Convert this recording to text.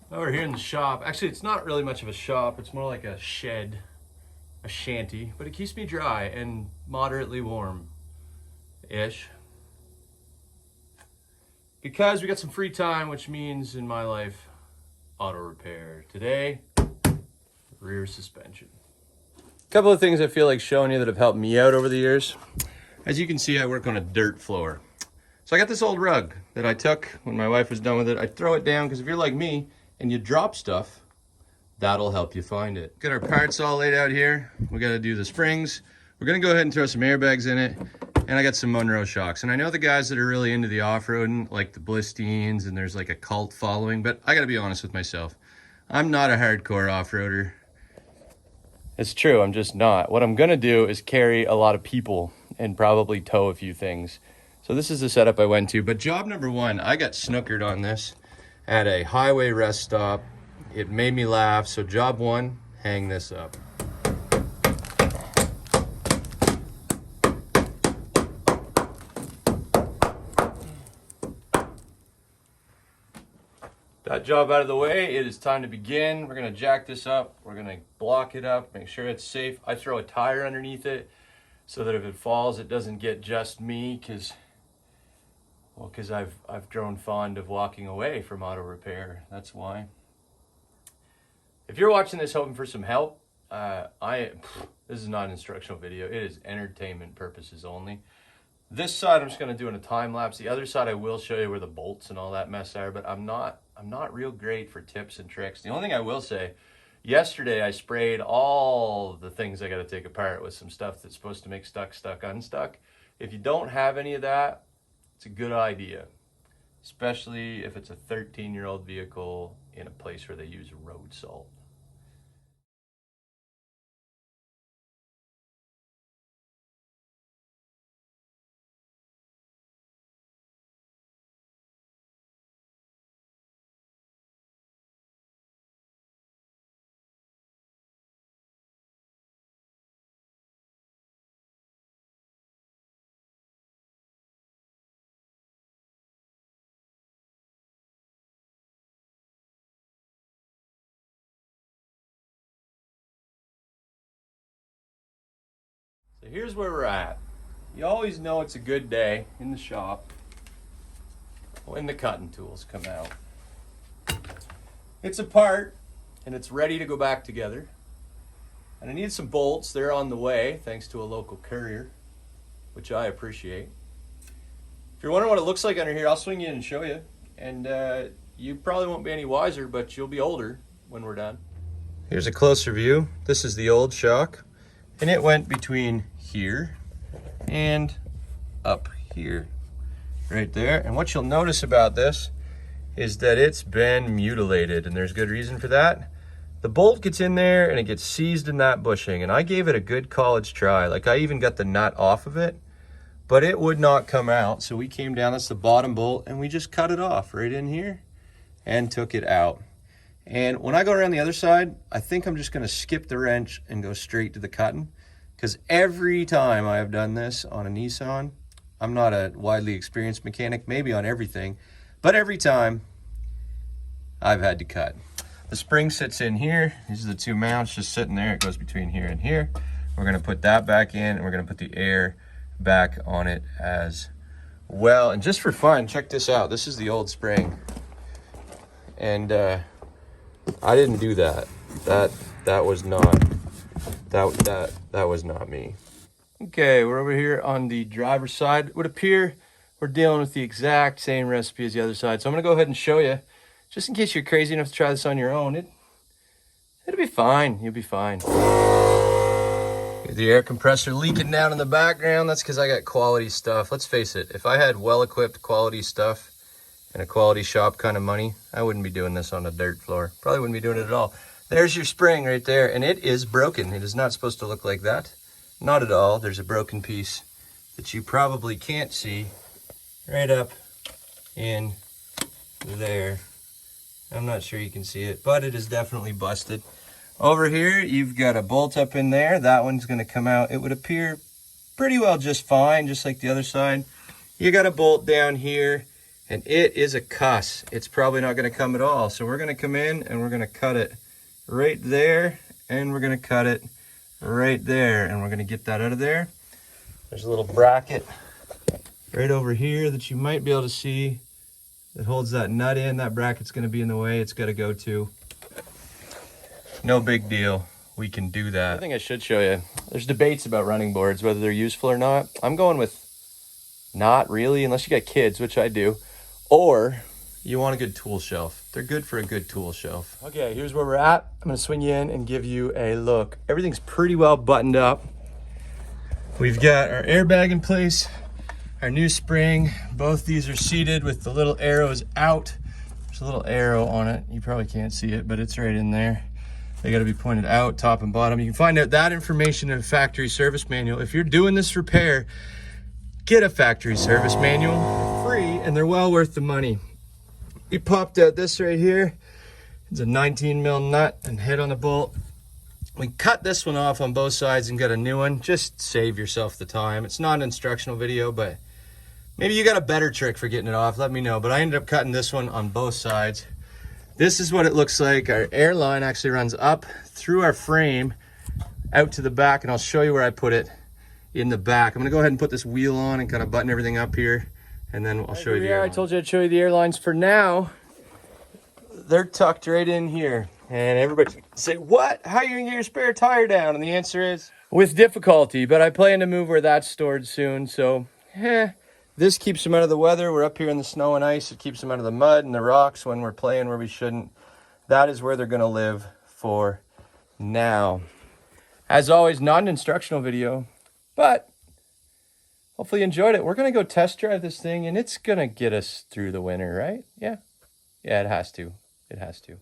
Over here in the shop, actually it's not really much of a shop, it's more like a shed, a shanty, but it keeps me dry and moderately warm-ish. Because we got some free time, which means in my life, auto repair. Today, rear suspension. A couple of things I feel like showing you that have helped me out over the years. As you can see, I work on a dirt floor. So I got this old rug that I took when my wife was done with it. I throw it down because if you're like me and you drop stuff, that'll help you find it. Got our parts all laid out here. We got to do the springs. We're going to go ahead and throw some airbags in it. And I got some Monroe shocks. And I know the guys that are really into the off-roading, like the Blistines, and there's like a cult following, but I got to be honest with myself. I'm not a hardcore off-roader. It's true, I'm just not. What I'm going to do is carry a lot of people and probably tow a few things. So this is the setup I went to. But job number one, I got snookered on this at a highway rest stop. It made me laugh. So job one, hang this up. That job out of the way, it is time to begin. We're gonna jack this up. We're gonna block it up, make sure it's safe. I throw a tire underneath it so that if it falls, it doesn't get just me, because I've grown fond of walking away from auto repair. That's why. If you're watching this hoping for some help, this is not an instructional video. It is entertainment purposes only. This side I'm just going to do in a time lapse. The other side I will show you where the bolts and all that mess are, but I'm not real great for tips and tricks. The only thing I will say, yesterday I sprayed all the things I got to take apart with some stuff that's supposed to make stuck, unstuck. If you don't have any of that, it's a good idea, especially if it's a 13-year-old vehicle in a place where they use road salt. So here's where we're at. You always know it's a good day in the shop when the cutting tools come out. It's apart and it's ready to go back together. And I need some bolts. They're on the way thanks to a local courier, which I appreciate. If you're wondering what it looks like under here, I'll swing you in and show you. And you probably won't be any wiser, but you'll be older when we're done. Here's a closer view. This is the old shock. And it went between here and up here, right there. And what you'll notice about this is that it's been mutilated, and there's good reason for that. The bolt gets in there and it gets seized in that bushing, and I gave it a good college try. Like, I even got the nut off of it, but it would not come out. So we came down, that's the bottom bolt, and we just cut it off right in here and took it out. And when I go around the other side, I think I'm just gonna skip the wrench and go straight to the cutting, because every time I have done this on a Nissan, I'm not a widely experienced mechanic, maybe on everything, but every time I've had to cut. The spring sits in here. These are the two mounts just sitting there. It goes between here and here. We're gonna put that back in, and we're gonna put the air back on it as well. And just for fun, check this out. This is the old spring. And I didn't do that. That was not me. Okay, we're over here on the driver's side. It would appear we're dealing with the exact same recipe as the other side. So I'm gonna go ahead and show you, just in case you're crazy enough to try this on your own. It'll be fine. You'll be fine. The air compressor leaking down in the background. That's because I got quality stuff. Let's face it, if I had well-equipped quality stuff and a quality shop kind of money, I wouldn't be doing this on a dirt floor. Probably wouldn't be doing it at all. There's your spring right there, and it is broken. It is not supposed to look like that. Not at all. There's a broken piece that you probably can't see right up in there. I'm not sure you can see it, but it is definitely busted. Over here, you've got a bolt up in there. That one's going to come out. It would appear pretty well just fine, just like the other side. You got a bolt down here, And it is a cuss. It's probably not going to come at all. So we're going to come in and we're going to cut it right there, and we're going to cut it right there, and we're going to get that out of there. There's a little bracket right over here that you might be able to see that holds that nut in. That bracket's going to be in the way. It's got to go to. No big deal. We can do that. I think I should show you. There's debates about running boards, whether they're useful or not. I'm going with not really, unless you got kids, which I do. Or you want a good tool shelf. They're good for a good tool shelf. Okay, here's where we're at. I'm gonna swing you in and give you a look. Everything's pretty well buttoned up. We've got our airbag in place, our new spring. Both these are seated with the little arrows out. There's a little arrow on it. You probably can't see it, but it's right in there. They gotta be pointed out, top and bottom. You can find out that information in a factory service manual. If you're doing this repair, get a factory service manual. They're free and they're well worth the money. We popped out this right here. It's a 19 mil nut and head on the bolt. We cut this one off on both sides and got a new one. Just save yourself the time. It's not an instructional video, but maybe you got a better trick for getting it off. Let me know. But I ended up cutting this one on both sides. This is what it looks like. Our air line actually runs up through our frame out to the back, and I'll show you where I put it in the back. I'm gonna go ahead and put this wheel on and kind of button everything up here, and then I'll show you the air lines. I told you I'd show you the air lines. For now, they're tucked right in here. And everybody say, what? How are you gonna get your spare tire down? And the answer is, with difficulty, but I plan to move where that's stored soon. So, this keeps them out of the weather. We're up here in the snow and ice. It keeps them out of the mud and the rocks when we're playing where we shouldn't. That is where they're gonna live for now. As always, not an instructional video, but hopefully you enjoyed it. We're going to go test drive this thing, and it's going to get us through the winter, right? Yeah. Yeah, it has to. It has to.